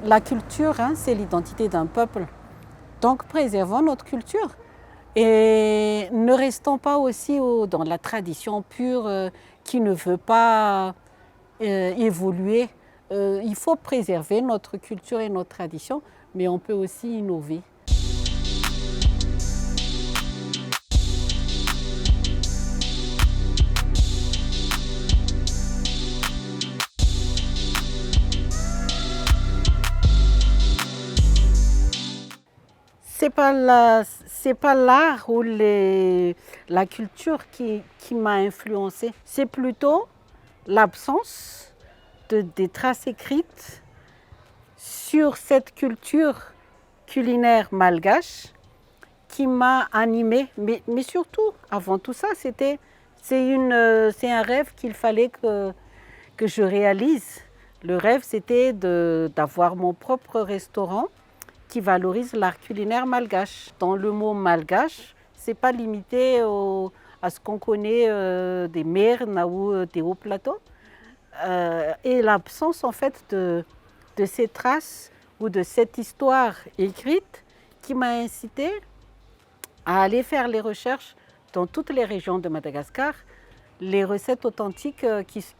La culture, c'est l'identité d'un peuple. Donc préservons notre culture et ne restons pas aussi dans la tradition pure qui ne veut pas évoluer. Il faut préserver notre culture et notre tradition, mais on peut aussi innover. C'est pas l'art ou la culture qui m'a influencée. C'est plutôt l'absence des traces écrites sur cette culture culinaire malgache qui m'a animée. Mais surtout, avant tout ça, c'est un rêve qu'il fallait que je réalise. Le rêve, c'était d'avoir mon propre restaurant qui valorise l'art culinaire malgache. Dans le mot malgache, ce n'est pas limité à ce qu'on connaît des mernes ou des hauts plateaux. Et l'absence en fait de ces traces ou de cette histoire écrite qui m'a incité à aller faire les recherches dans toutes les régions de Madagascar, les recettes authentiques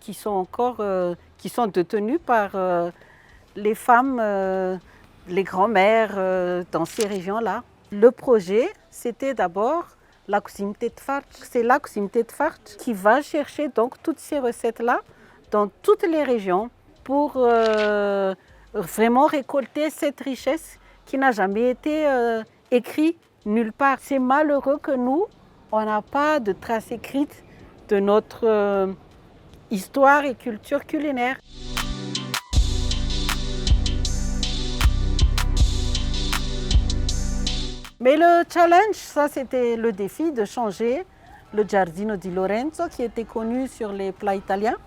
qui sont détenues par les femmes, les grands-mères dans ces régions-là. Le projet, c'était d'abord la Kusimte Tfart. C'est la Kusimte Tfart qui va chercher donc toutes ces recettes-là dans toutes les régions pour vraiment récolter cette richesse qui n'a jamais été écrite nulle part. C'est malheureux que nous, on n'a pas de traces écrites de notre histoire et culture culinaire. Mais le challenge, ça c'était le défi de changer le Giardino di Lorenzo qui était connu sur les plats italiens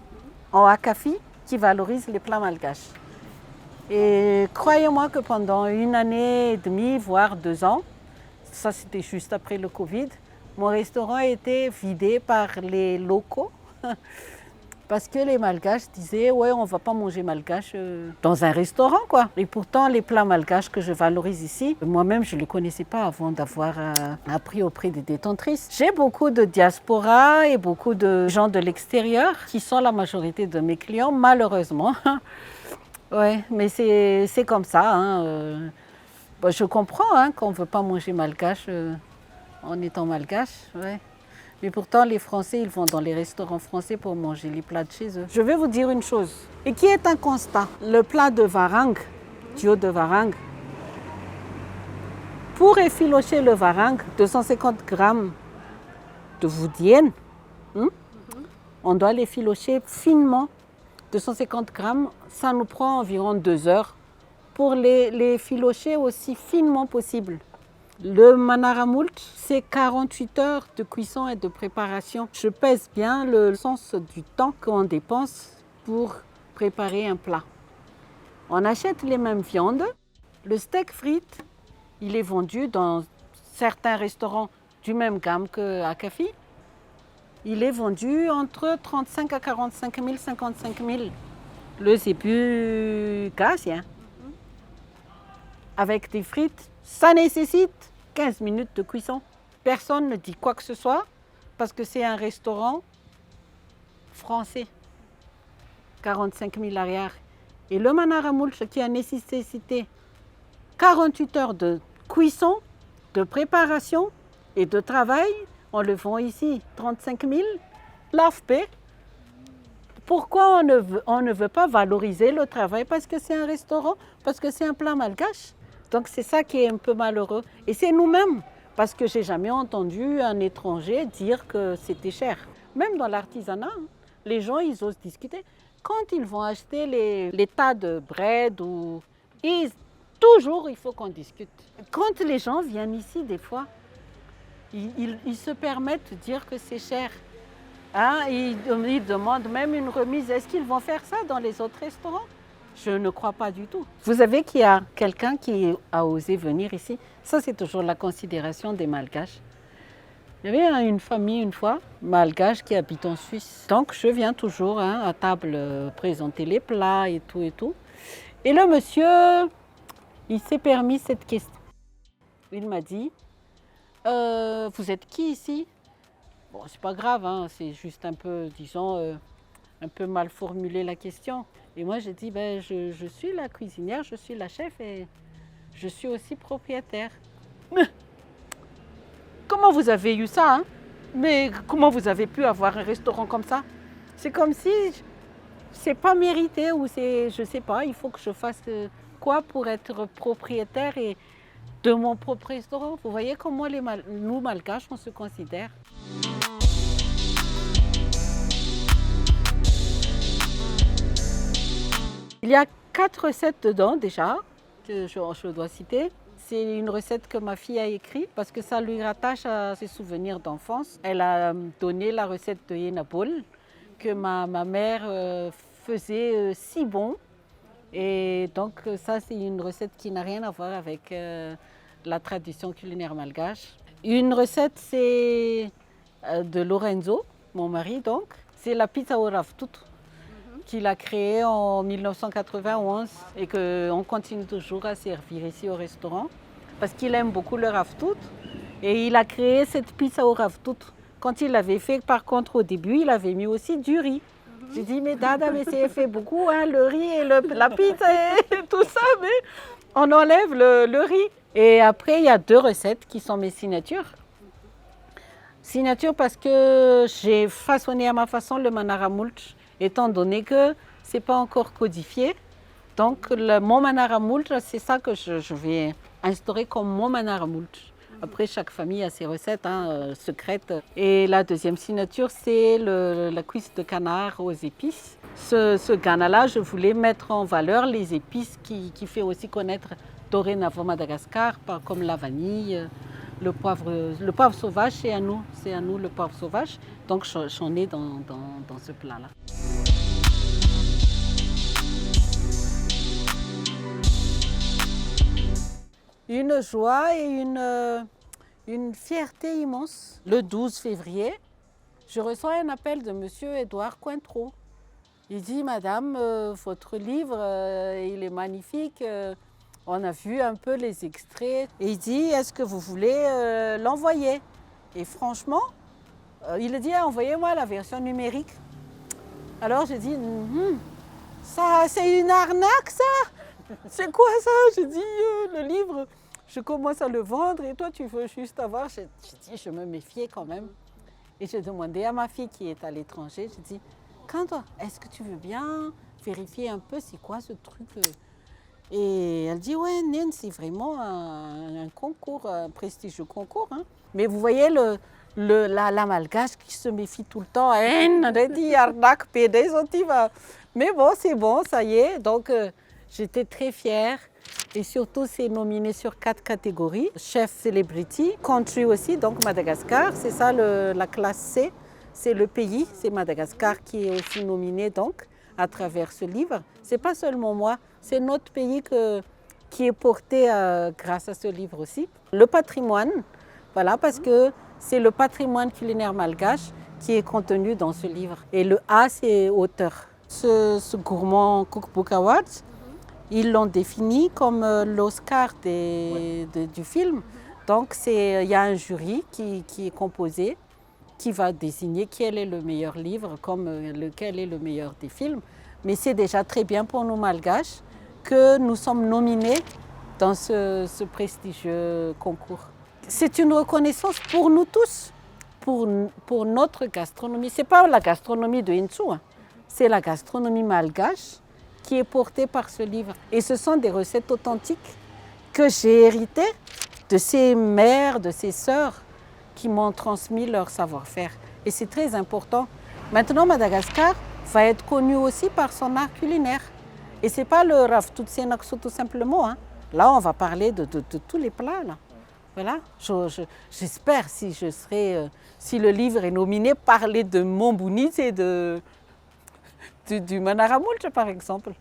en akafi qui valorise les plats malgaches. Et croyez-moi que pendant 1 année et demie, voire 2 ans, ça c'était juste après le Covid, mon restaurant a été vidé par les locaux parce que les malgaches disaient ouais, on ne va pas manger malgache dans un restaurant quoi. Et pourtant les plats malgaches que je valorise ici, moi-même je ne les connaissais pas avant d'avoir appris auprès des détentrices. J'ai beaucoup de diaspora et beaucoup de gens de l'extérieur qui sont la majorité de mes clients malheureusement. Ouais, mais c'est comme ça. Je comprends qu'on ne veut pas manger malgache en étant malgache. Ouais. Mais pourtant, les Français, ils vont dans les restaurants français pour manger les plats de chez eux. Je vais vous dire une chose, et qui est un constat. Le plat de varang, tuyau de varang, pour effilocher le varang, 250 grammes de voudienne, on doit l'effilocher finement. 250 grammes, ça nous prend environ 2 heures pour les effilocher aussi finement possible. Le manaramult, c'est 48 heures de cuisson et de préparation. Je pèse bien le sens du temps qu'on dépense pour préparer un plat. On achète les mêmes viandes. Le steak frites, il est vendu dans certains restaurants du même gamme que Akafi. Il est vendu entre 35 à 45 000, 55 000. Le zébu gassien. Avec des frites, ça nécessite 15 minutes de cuisson. Personne ne dit quoi que ce soit parce que c'est un restaurant français. 45 000 arrière. Et le manaramulch qui a nécessité 48 heures de cuisson, de préparation et de travail, on le vend ici 35 000. L'AFP. Pourquoi on ne veut pas valoriser le travail? Parce que c'est un restaurant, parce que c'est un plat malgache. Donc c'est ça qui est un peu malheureux. Et c'est nous-mêmes, parce que j'ai jamais entendu un étranger dire que c'était cher. Même dans l'artisanat, les gens, ils osent discuter. Quand ils vont acheter les tas de bread, toujours il faut qu'on discute. Quand les gens viennent ici, des fois, ils se permettent de dire que c'est cher. Ils demandent même une remise. Est-ce qu'ils vont faire ça dans les autres restaurants? Je ne crois pas du tout. Vous savez qu'il y a quelqu'un qui a osé venir ici. Ça, c'est toujours la considération des Malgaches. Il y avait une famille une fois, malgache, qui habite en Suisse. Donc, je viens toujours à table présenter les plats et tout et tout. Et le monsieur, il s'est permis cette question. Il m'a dit, vous êtes qui ici? Bon, c'est pas grave, hein, c'est juste un peu, disons, un peu mal formulé la question. Et moi, j'ai dit, ben, je suis la cuisinière, je suis la chef et je suis aussi propriétaire. Mais comment vous avez eu ça, hein? Mais comment vous avez pu avoir un restaurant comme ça? C'est comme si c'est pas mérité ou c'est, je sais pas, il faut que je fasse quoi pour être propriétaire et de mon propre restaurant. Vous voyez comment nous, Malgaches, on se considère. Il y a 4 recettes dedans déjà, que je dois citer. C'est une recette que ma fille a écrite parce que ça lui rattache à ses souvenirs d'enfance. Elle a donné la recette de Yenabol que ma mère faisait si bon. Et donc ça, c'est une recette qui n'a rien à voir avec la tradition culinaire malgache. Une recette, c'est de Lorenzo, mon mari donc. C'est la pizza au ravtout qu'il a créée en 1991 et qu'on continue toujours à servir ici au restaurant parce qu'il aime beaucoup le ravtout. Et il a créé cette pizza au ravtout. Quand il l'avait fait, par contre, au début, il avait mis aussi du riz. J'ai dit, mais Dada, mais c'est fait beaucoup, hein, le riz et la pizza et tout ça, mais on enlève le riz. Et après, il y a 2 recettes qui sont mes signatures. Signature parce que j'ai façonné à ma façon le manara mulch, étant donné que ce n'est pas encore codifié. Donc, mon manara mulch, c'est ça que je vais instaurer comme mon manara mulch. Après, chaque famille a ses recettes secrètes. Et la deuxième signature, c'est la cuisse de canard aux épices. Ce gana-là, je voulais mettre en valeur les épices qui fait aussi connaître dorénavant Madagascar, comme la vanille, le poivre sauvage, c'est à nous le poivre sauvage. Donc, j'en ai dans ce plat-là. Une joie et une fierté immense. Le 12 février, je reçois un appel de monsieur Édouard Cointreau. Il dit, Madame, votre livre, il est magnifique. On a vu un peu les extraits. Et il dit, est-ce que vous voulez l'envoyer? Et franchement, il a dit, envoyez-moi la version numérique. Alors j'ai dit, ça, c'est une arnaque ça? C'est quoi ça? J'ai dit, le livre, je commence à le vendre et toi tu veux juste avoir. J'ai dit, je me méfiais quand même. Et j'ai demandé à ma fille qui est à l'étranger, j'ai dit, est-ce que tu veux bien vérifier un peu c'est quoi ce truc? Et elle dit, ouais, Nene, c'est vraiment un concours, un prestigieux concours. Hein. Mais vous voyez la malgache qui se méfie tout le temps. Mais bon, c'est bon, ça y est. Donc, j'étais très fière. Et surtout, c'est nominé sur 4 catégories. Chef Celebrity, Country aussi, donc Madagascar. C'est ça la classe C. C'est le pays, c'est Madagascar qui est aussi nominé donc à travers ce livre. C'est pas seulement moi, c'est notre pays qui est porté grâce à ce livre aussi. Le patrimoine, voilà, parce que c'est le patrimoine culinaire malgache qui est contenu dans ce livre. Et le A, c'est auteur. Ce gourmand Cookbook Awards, ils l'ont défini comme l'Oscar du film. Donc il y a un jury qui est composé, qui va désigner quel est le meilleur livre, comme lequel est le meilleur des films. Mais c'est déjà très bien pour nous Malgaches que nous sommes nominés dans ce prestigieux concours. C'est une reconnaissance pour nous tous, pour notre gastronomie. Ce n'est pas la gastronomie de Insu, hein. C'est la gastronomie malgache qui est portée par ce livre. Et ce sont des recettes authentiques que j'ai héritées de ces mères, de ces sœurs qui m'ont transmis leur savoir-faire. Et c'est très important. Maintenant, Madagascar va être connu aussi par son art culinaire. Et ce n'est pas le ravtout senaksu tout simplement. Hein. Là, on va parler de tous les plats. Là. Voilà. J'espère, si le livre est nominé, parler de mon bounit et du manara mulch, par exemple.